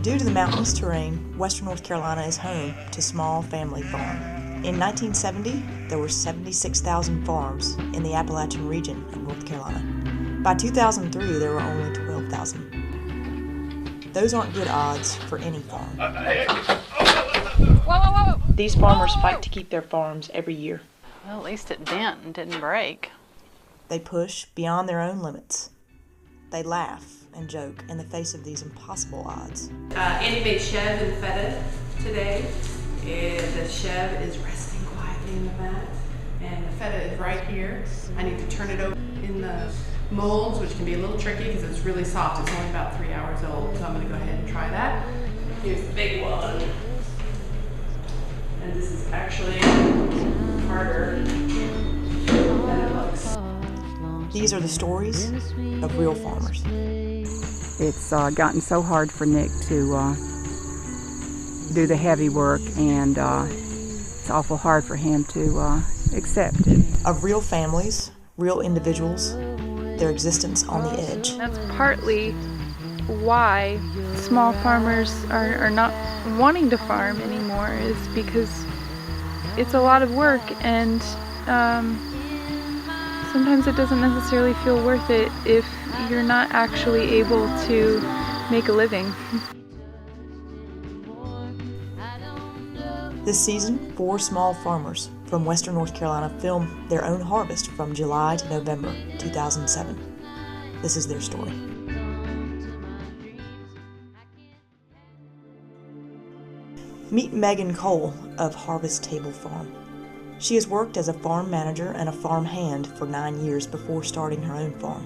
Due to the mountainous terrain, western North Carolina is home to small family farm. In 1970, there were 76,000 farms in the Appalachian region of North Carolina. By 2003, there were only 12,000. Those aren't good odds for any farm. Whoa. These farmers fight to keep their farms every year. Well, at least it bent and didn't break. They push beyond their own limits. They laugh and joke in the face of these impossible odds. Andy made Chev and feta today, and the Chev is resting quietly in the vat, and the feta is right here. I need to turn it over in the molds, which can be a little tricky because it's really soft. It's only about 3 hours old, so I'm going to go ahead and try that. Here's the big one. And this is actually harder than it looks. These are the stories of real farmers. It's gotten so hard for Nick to do the heavy work, and it's awful hard for him to accept it. Of real families, real individuals, their existence on the edge. That's partly why small farmers are not wanting to farm anymore, is because it's a lot of work, and sometimes it doesn't necessarily feel worth it if you're not actually able to make a living. This season, 4 small farmers from western North Carolina filmed their own harvest from July to November 2007. This is their story. Meet Megan Cole of Harvest Table Farm. She has worked as a farm manager and a farm hand for 9 years before starting her own farm.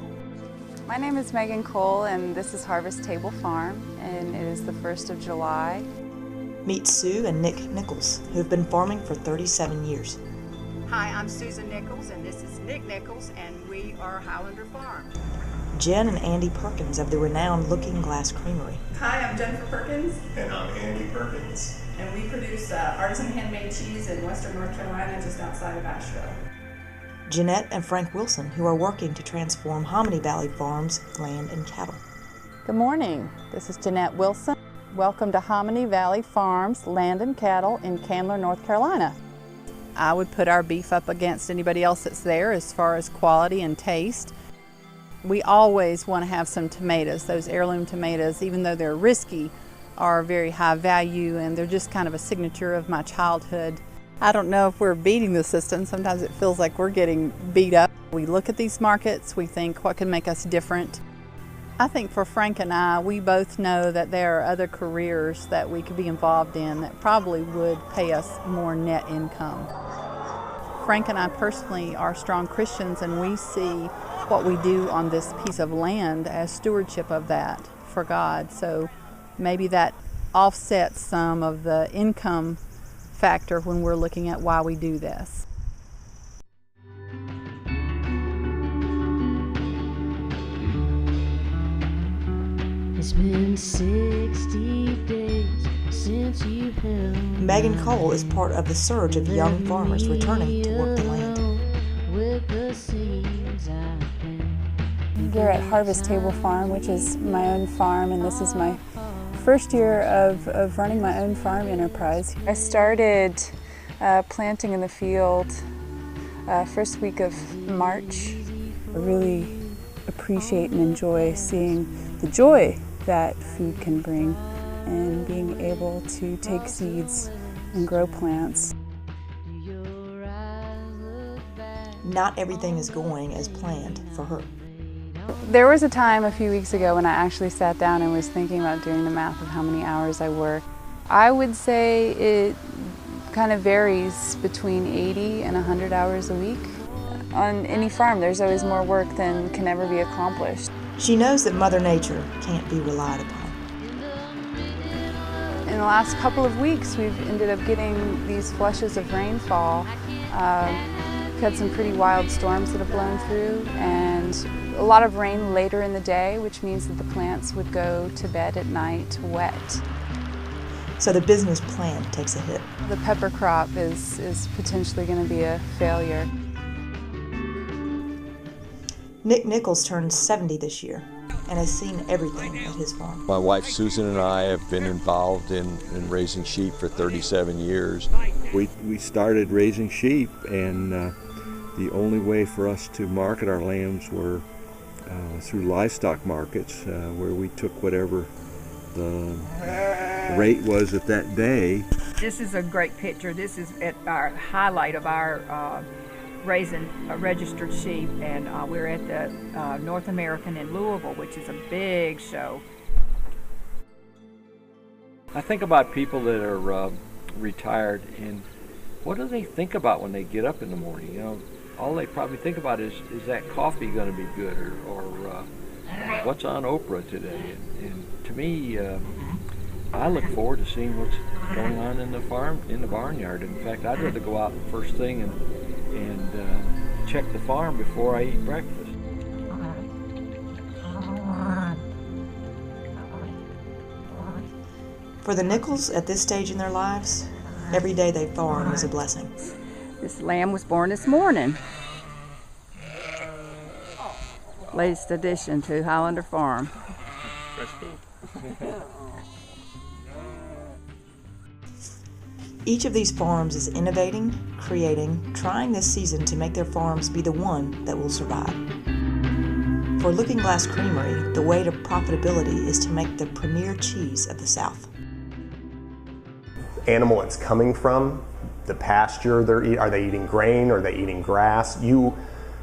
My name is Megan Cole, and this is Harvest Table Farm, and it is the 1st of July. Meet Sue and Nick Nichols, who have been farming for 37 years. Hi, I'm Susan Nichols, and this is Nick Nichols, and we are Highlander Farm. Jen and Andy Perkins of the renowned Looking Glass Creamery. Hi, I'm Jennifer Perkins, And I'm Andy Perkins. and we produce artisan handmade cheese in western North Carolina, just outside of Asheville. Jeanette and Frank Wilson, who are working to transform Hominy Valley Farms land and cattle. Good morning. This is Jeanette Wilson. Welcome to Hominy Valley Farms Land and Cattle in Candler, North Carolina. I would put our beef up against anybody else that's there as far as quality and taste. We always want to have some tomatoes. Those heirloom tomatoes, even though they're risky, are very high value, and they're just kind of a signature of my childhood. I don't know if we're beating the system. Sometimes it feels like we're getting beat up. We look at these markets, we think what can make us different. I think for Frank and I, we both know that there are other careers that we could be involved in that probably would pay us more net income. Frank and I personally are strong Christians, and we see what we do on this piece of land as stewardship of that for God. So maybe that offsets some of the income factor when we're looking at why we do this. It's been 60 days since you held Megan Cole is part of the surge of young farmers returning to work the land. with the seeds I planted. We're at Harvest Table Farm, which is my own farm, and this is my first year of running my own farm enterprise. I started planting in the field first week of March. I really appreciate and enjoy seeing the joy that food can bring, and being able to take seeds and grow plants. Not everything is going as planned for her. There was a time a few weeks ago when I actually sat down and was thinking about doing the math of how many hours I work. I would say it kind of varies between 80 and 100 hours a week. On any farm, there's always more work than can ever be accomplished. She knows that Mother Nature can't be relied upon. In the last couple of weeks, we've ended up getting these flushes of rainfall. We've had some pretty wild storms that have blown through, and a lot of rain later in the day, which means that the plants would go to bed at night wet. So the business plan takes a hit. The pepper crop is potentially going to be a failure. Nick Nichols turned 70 this year, and has seen everything at his farm. My wife Susan and I have been involved in raising sheep for 37 years. We started raising sheep, and the only way for us to market our lambs were through livestock markets, where we took whatever the rate was at that day. This is a great picture. This is at our highlight of our raising registered sheep, and we're at the North American in Louisville, which is a big show. I think about people that are retired, and what do they think about when they get up in the morning? You know, all they probably think about is that coffee going to be good, or what's on Oprah today? And to me, I look forward to seeing what's going on in the barnyard. In fact, I'd rather go out first thing and check the farm before I eat breakfast. For the Nichols at this stage in their lives, every day they farm is a blessing. This lamb was born this morning. Latest addition to Highlander Farm. Each of these farms is innovating, creating, trying this season to make their farms be the one that will survive. For Looking Glass Creamery, the way to profitability is to make the premier cheese of the South. Animal it's coming from, the pasture are they eating grain, or are they eating grass?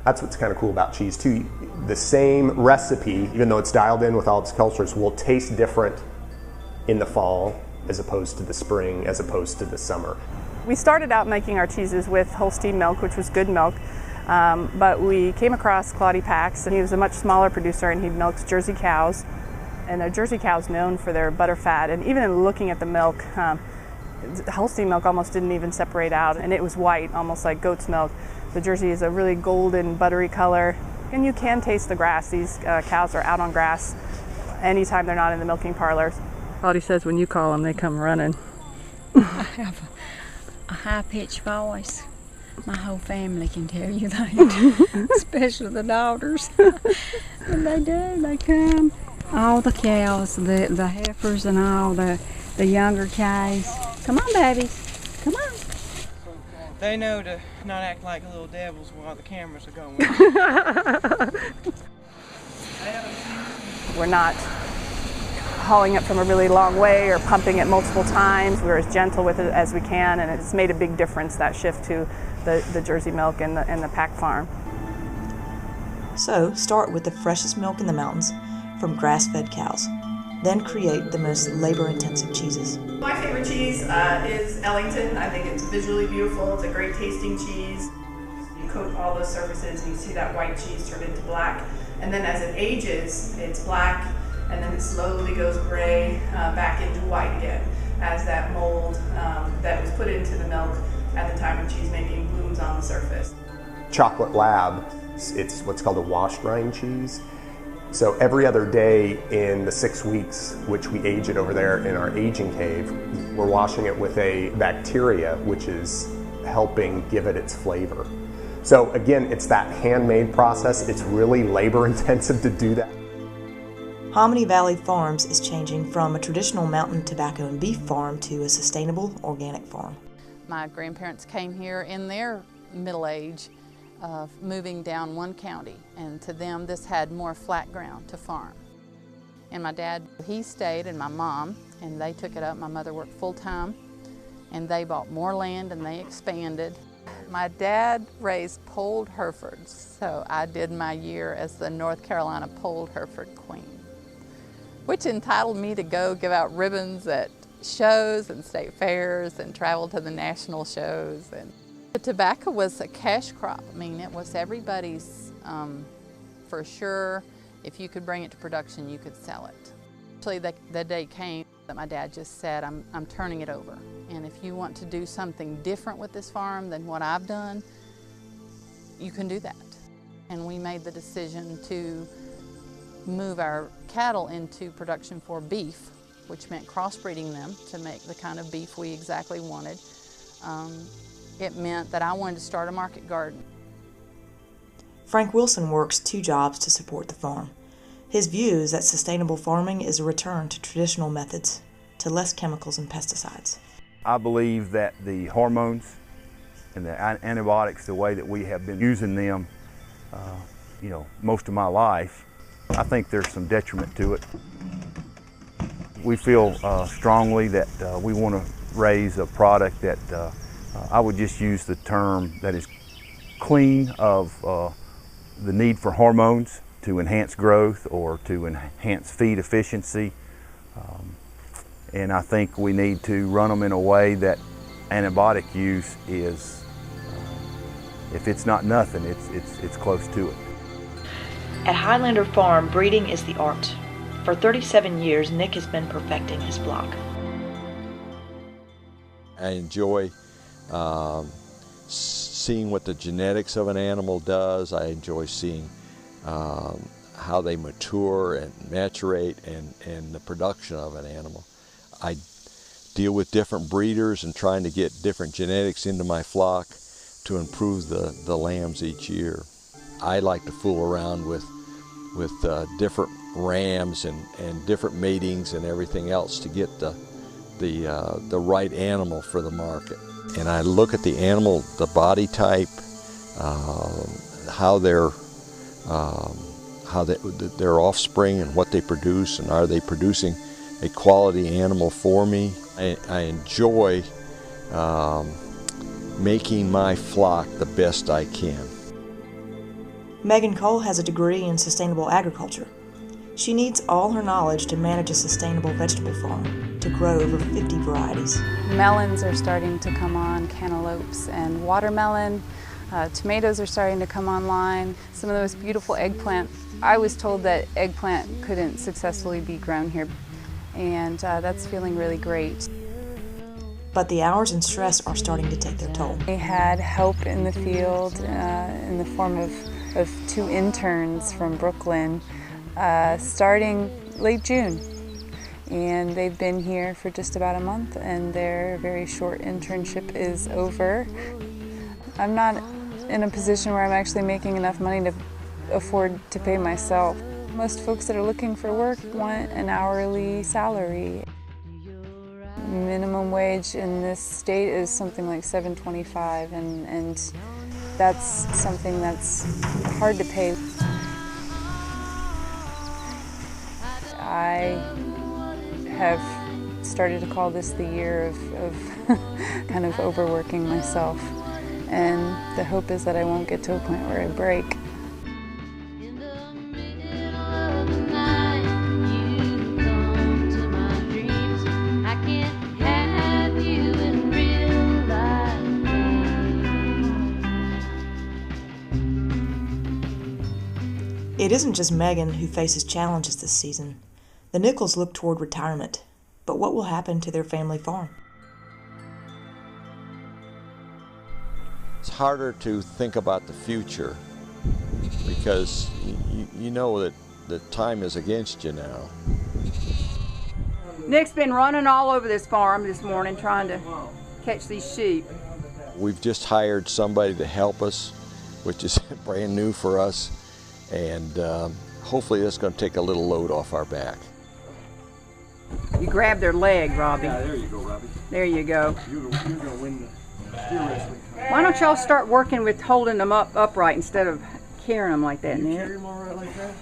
That's what's kind of cool about cheese too. The same recipe, even though it's dialed in with all its cultures, will taste different in the fall as opposed to the spring, as opposed to the summer. We started out making our cheeses with Holstein milk, which was good milk, but we came across Claude Pax, and he was a much smaller producer, and he milks Jersey cows. And a Jersey cow is known for their butter fat, and even in looking at the milk, Holstein milk almost didn't even separate out, and it was white, almost like goat's milk. The Jersey is a really golden, buttery color, and you can taste the grass. These cows are out on grass anytime they're not in the milking parlors. Claudia says when you call them, they come running. I have a high-pitched voice. My whole family can tell you that, especially the daughters. And they come. All the cows, the heifers and all the younger cows. Come on, babies, come on. They know to not act like little devils while the cameras are going. We're not hauling it from a really long way or pumping it multiple times. We're as gentle with it as we can, and it's made a big difference, that shift to the Jersey milk and the pack farm. So start with the freshest milk in the mountains from grass-fed cows. Then create the most labor-intensive cheeses. My favorite cheese is Ellington. I think it's visually beautiful. It's a great tasting cheese. You coat all those surfaces and you see that white cheese turn into black. And then as it ages, it's black, and then it slowly goes gray back into white again as that mold that was put into the milk at the time of cheese making blooms on the surface. Chocolate Lab, it's what's called a washed rind cheese. So every other day in the 6 weeks, which we age it over there in our aging cave, we're washing it with a bacteria which is helping give it its flavor. So again, it's that handmade process. It's really labor intensive to do that. Hominy Valley Farms is changing from a traditional mountain tobacco and beef farm to a sustainable organic farm. My grandparents came here in their middle age of moving down one county, and to them this had more flat ground to farm. And my dad, he stayed, and my mom, and they took it up. My mother worked full-time, and they bought more land and they expanded. My dad raised polled Herefords, so I did my year as the North Carolina polled Hereford Queen, which entitled me to go give out ribbons at shows and state fairs and travel to the national shows. And the tobacco was a cash crop. I mean, it was everybody's, for sure. If you could bring it to production, you could sell it. Actually, the day came that my dad just said, I'm turning it over. And if you want to do something different with this farm than what I've done, you can do that. And we made the decision to move our cattle into production for beef, which meant crossbreeding them to make the kind of beef we exactly wanted. It meant that I wanted to start a market garden. Frank Wilson works 2 jobs to support the farm. His view is that sustainable farming is a return to traditional methods, to less chemicals and pesticides. I believe that the hormones and the antibiotics, the way that we have been using them, most of my life, I think there's some detriment to it. We feel strongly that we want to raise a product that I would just use the term that is clean of the need for hormones to enhance growth or to enhance feed efficiency. And I think we need to run them in a way that antibiotic use is, if it's not nothing, it's close to it. At Highlander Farm, breeding is the art. For 37 years, Nick has been perfecting his flock. I enjoy seeing what the genetics of an animal does. I enjoy seeing how they mature and maturate and the production of an animal. I deal with different breeders and trying to get different genetics into my flock to improve the lambs each year. I like to fool around with different rams and different matings and everything else to get the right animal for the market. And I look at the animal, the body type, how their offspring and what they produce, and are they producing a quality animal for me. I enjoy making my flock the best I can. Megan Cole has a degree in sustainable agriculture. She needs all her knowledge to manage a sustainable vegetable farm, to grow over 50 varieties. Melons are starting to come on, cantaloupes and watermelon. Tomatoes are starting to come online. Some of the most beautiful eggplant. I was told that eggplant couldn't successfully be grown here, and that's feeling really great. But the hours and stress are starting to take their toll. We had help in the field in the form of 2 interns from Brooklyn starting late June. And they've been here for just about a month, and their very short internship is over. I'm not in a position where I'm actually making enough money to afford to pay myself. Most folks that are looking for work want an hourly salary. Minimum wage in this state is something like $7.25, and that's something that's hard to pay. I have started to call this the year of kind of overworking myself, and the hope is that I won't get to a point where I break. It isn't just Megan who faces challenges this season. The Nichols look toward retirement, but what will happen to their family farm? It's harder to think about the future because you know that the time is against you now. Nick's been running all over this farm this morning trying to catch these sheep. We've just hired somebody to help us, which is brand new for us, and hopefully that's going to take a little load off our back. You grab their leg, Robbie. Yeah, there you go, Robbie. There you go. You're going to win the steer wrestling. Why don't y'all start working with holding them upright instead of carrying them like that, Nick? Carry them all right like that?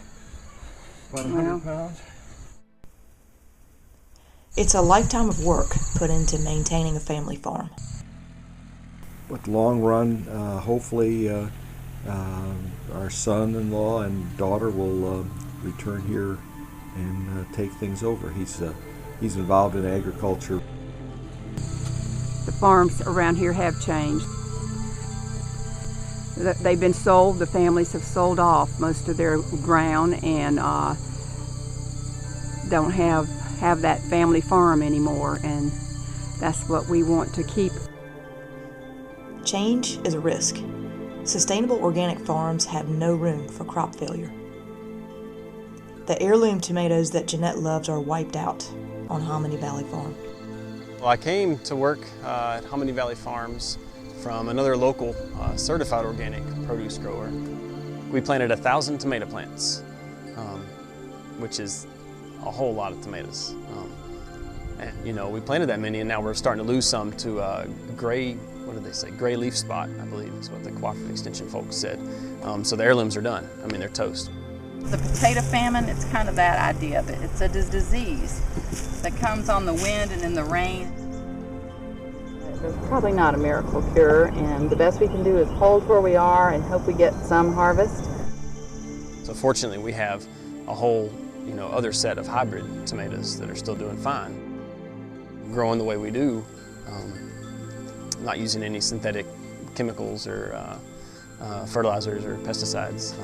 About 100 pounds? It's a lifetime of work put into maintaining a family farm. But long run, hopefully our son-in-law and daughter will return here and take things over. He's involved in agriculture. The farms around here have changed. They've been sold, the families have sold off most of their ground and don't have that family farm anymore, and that's what we want to keep. Change is a risk. Sustainable organic farms have no room for crop failure. The heirloom tomatoes that Jeanette loves are wiped out on Hominy Valley Farm. Well, I came to work at Hominy Valley Farms from another local certified organic produce grower. We planted 1,000 tomato plants. which is a whole lot of tomatoes. And you know, we planted that many, and now we're starting to lose some to gray, what did they say, gray leaf spot, I believe is what the Cooperative Extension folks said. So the heirlooms are done. I mean, they're toast. The potato famine, it's kind of that idea of it. It's a disease that comes on the wind and in the rain. There's probably not a miracle cure, and the best we can do is hold where we are and hope we get some harvest. So fortunately, we have a whole, other set of hybrid tomatoes that are still doing fine. Growing the way we do, not using any synthetic chemicals or fertilizers or pesticides,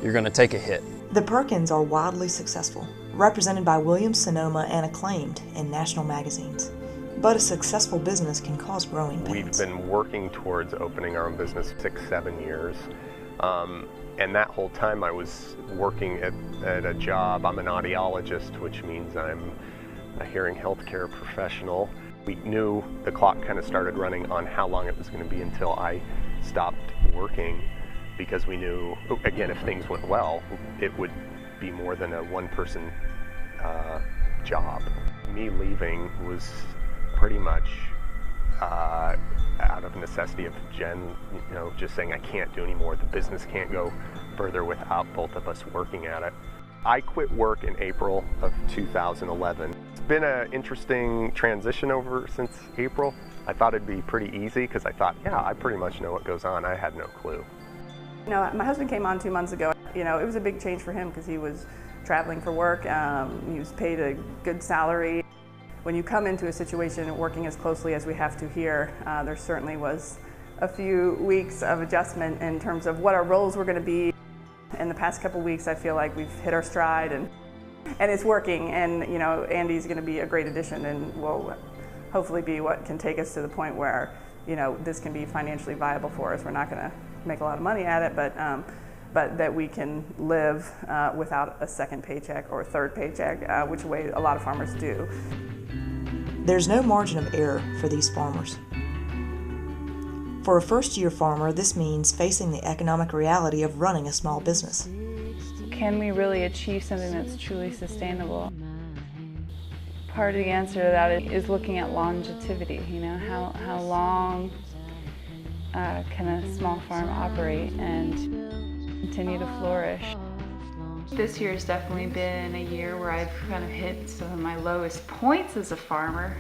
you're going to take a hit. The Perkins are wildly successful, represented by Williams-Sonoma and acclaimed in national magazines. But a successful business can cause growing pains. We've been working towards opening our own business 6-7 years. And that whole time I was working at a job. I'm an audiologist, which means I'm a hearing healthcare professional. We knew the clock kind of started running on how long it was going to be until I stopped working, because we knew, again, if things went well, it would be more than a one-person job. Me leaving was pretty much out of necessity of Jen, just saying I can't do anymore. The business can't go further without both of us working at it. I quit work in April of 2011. It's been an interesting transition over since April. I thought it'd be pretty easy because I thought, yeah, I pretty much know what goes on. I had no clue. My husband came on 2 months ago. It was a big change for him because he was traveling for work. He was paid a good salary. When you come into a situation working as closely as we have to here, there certainly was a few weeks of adjustment in terms of what our roles were going to be. In the past couple weeks, I feel like we've hit our stride and it's working. And Andy's going to be a great addition and will hopefully be what can take us to the point where this can be financially viable for us. We're not going to make a lot of money at it, but that we can live without a second paycheck or a third paycheck, which way a lot of farmers do. There's no margin of error for these farmers. For a first-year farmer, this means facing the economic reality of running a small business. Can we really achieve something that's truly sustainable? Part of the answer to that is looking at longevity. How long can a small farm operate and continue to flourish? This year has definitely been a year where I've kind of hit some of my lowest points as a farmer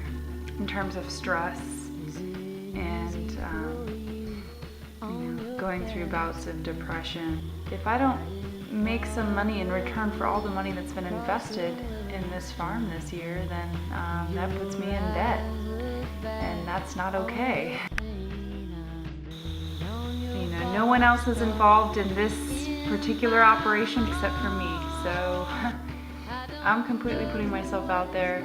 in terms of stress and going through bouts of depression. If I don't make some money in return for all the money that's been invested in this farm this year, then that puts me in debt, and that's not okay. No one else is involved in this particular operation except for me, so I'm completely putting myself out there.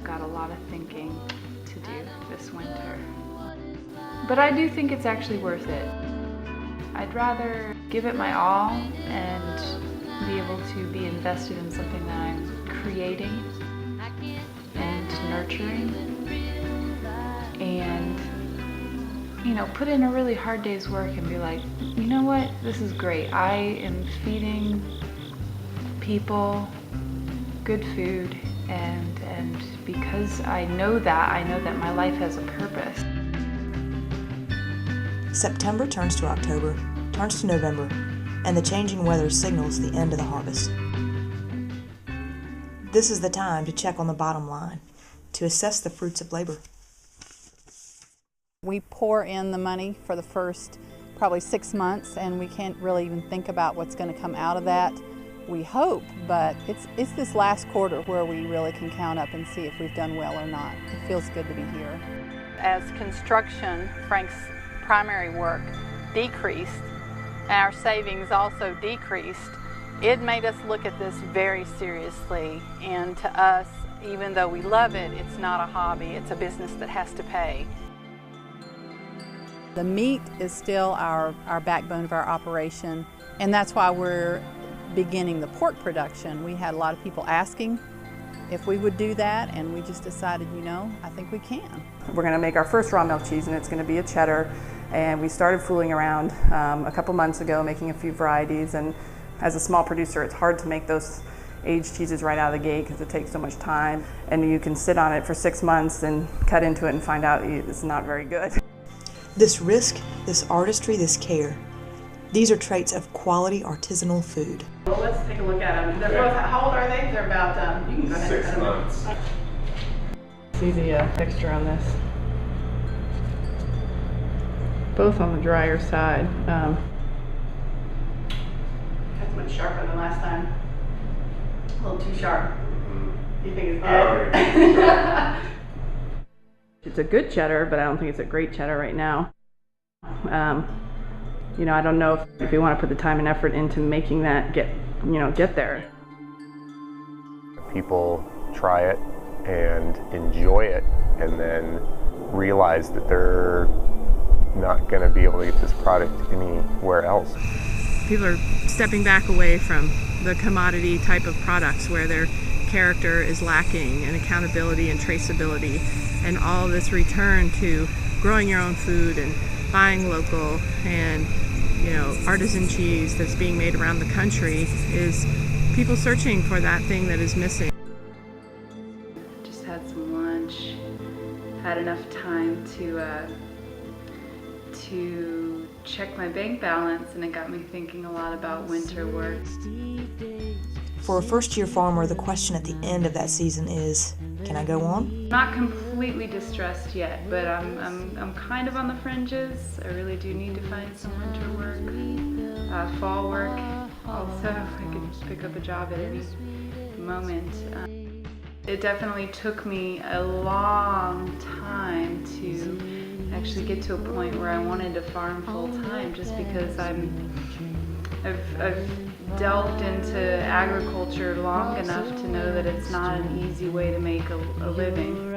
Got a lot of thinking to do this winter, but I do think it's actually worth it. I'd rather give it my all and be able to be invested in something that I'm creating and nurturing, and put in a really hard day's work and be like, you know what, this is great. I am feeding people good food, and because I know that my life has a purpose. September turns to October, turns to November, and the changing weather signals the end of the harvest. This is the time to check on the bottom line, to assess the fruits of labor. We pour in the money for the first probably 6 months, and we can't really even think about what's going to come out of that. We hope, but it's this last quarter where we really can count up and see if we've done well or not. It feels good to be here. As construction, Frank's primary work, decreased, and our savings also decreased, it made us look at this very seriously. And to us, even though we love it, it's not a hobby, it's a business that has to pay. The meat is still our backbone of our operation, and that's why we're beginning the pork production. We had a lot of people asking if we would do that, and we just decided, I think we can. We're going to make our first raw milk cheese, and it's going to be a cheddar. And we started fooling around a couple months ago, making a few varieties, and As a small producer, it's hard to make those aged cheeses right out of the gate because it takes so much time, and you can sit on it for 6 months and cut into it and find out it's not very good. This risk, this artistry, this care, these are traits of quality artisanal food. Well, let's take a look at them. They're both, how old are they? They're about, you can go ahead and cut them. 6 months. See the texture on this. Both on the drier side. That's much sharper than last time. A little too sharp. You think it's good? It's a good cheddar, but I don't think it's a great cheddar right now. You know, I don't know if you want to put the time and effort into making that get there. People try it and enjoy it and then realize that they're not going to be able to get this product anywhere else. People are stepping back away from the commodity type of products where their character is lacking and accountability and traceability, and all this return to growing your own food and buying local and artisan cheese that's being made around the country is people searching for that thing that is missing. Just had some lunch, had enough time to check my bank balance, and it got me thinking a lot about winter work. For a first-year farmer, the question at the end of that season is, can I go on? Not completely distressed yet, but I'm kind of on the fringes. I really do need to find some winter work, fall work. Also, I could pick up a job at any moment. It definitely took me a long time to actually get to a point where I wanted to farm full time, just because I've delved into agriculture long enough to know that it's not an easy way to make a living.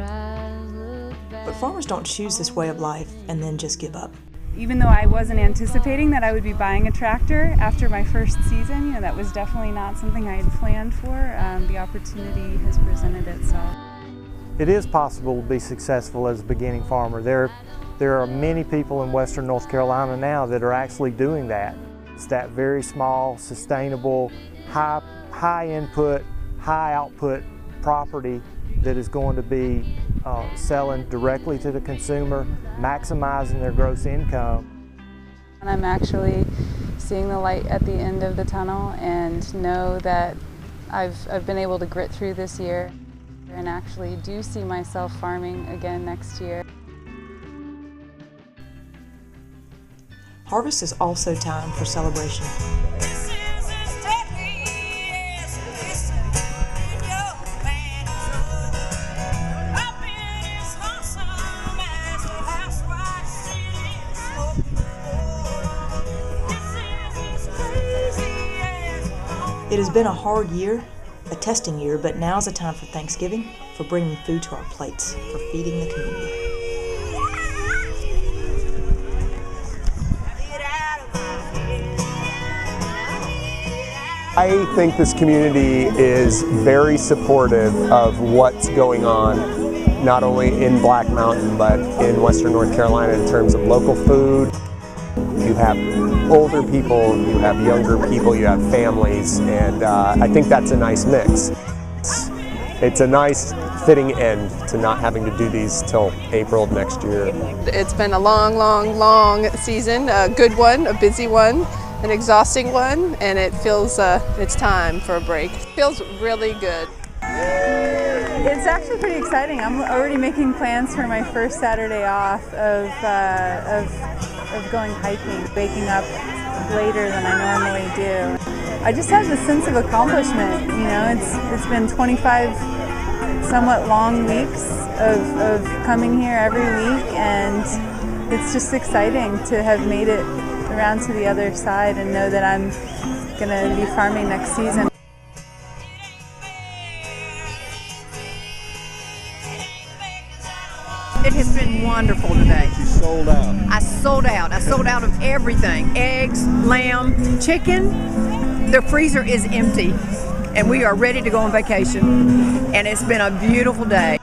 But farmers don't choose this way of life and then just give up. Even though I wasn't anticipating that I would be buying a tractor after my first season, that was definitely not something I had planned for. The opportunity has presented itself. It is possible to be successful as a beginning farmer. There are many people in western North Carolina now that are actually doing that. It's that very small, sustainable, high input, high output property that is going to be selling directly to the consumer, maximizing their gross income. And I'm actually seeing the light at the end of the tunnel and know that I've been able to grit through this year and actually do see myself farming again next year. Harvest is also time for celebration. It has been a hard year, a testing year, but now's a time for Thanksgiving, for bringing food to our plates, for feeding the community. I think this community is very supportive of what's going on, not only in Black Mountain, but in Western North Carolina in terms of local food. You have older people, you have younger people, you have families, and I think that's a nice mix. It's a nice fitting end to not having to do these till April of next year. It's been a long season, a good one, a busy one, an exhausting one, and it feels it's time for a break. It feels really good. It's actually pretty exciting. I'm already making plans for my first Saturday off of going hiking, waking up later than I normally do. I just have this sense of accomplishment. It's been 25 somewhat long weeks of coming here every week, and it's just exciting to have made it around to the other side and know that I'm gonna be farming next season. It has been wonderful today. You sold out. I sold out. I sold out of everything. Eggs, lamb, chicken. The freezer is empty and we are ready to go on vacation. And it's been a beautiful day.